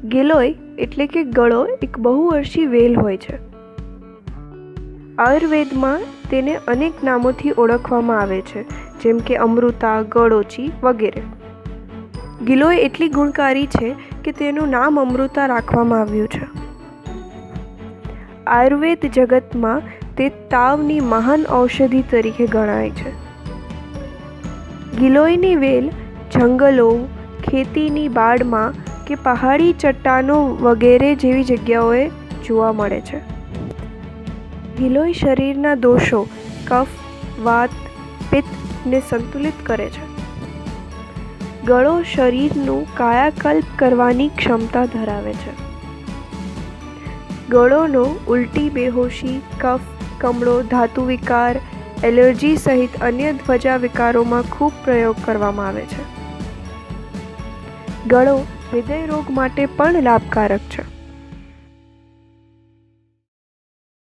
ગિલોય એટલે કે ગળો એક બહુવર્ષી વેલ હોય છે. આયુર્વેદમાં તેને અનેક નામોથી ઓળખવામાં આવે છે, જેમ કે અમૃતા, ગળોચી વગેરે. ગિલોય એટલી ગુણકારી છે કે તેનું નામ અમૃતા રાખવામાં આવ્યું છે. આયુર્વેદ જગતમાં તે તાવની મહાન ઔષધિ તરીકે ગણાય છે. ગિલોયની વેલ જંગલો, ખેતીની બાળમાં કે પહાડી ચટ્ટાનો વગેરે જેવી જગ્યાઓએ જોવા મળે છે. ગિલોય શરીરના દોષો કફ, વાત, પિત્તને સંતુલિત કરે છે. ગળો શરીરનું કાયાકલ્પ કરવાની ક્ષમતા ધરાવે છે. ગળોનો ઉલટી, બેહોશી, કફ, કમળો, ધાતુ વિકાર, એલર્જી સહિત અન્ય ત્વચા વિકારોમાં ખૂબ પ્રયોગ કરવામાં આવે છે. ગળો હૃદય રોગ માટે પણ લાભકારક છે.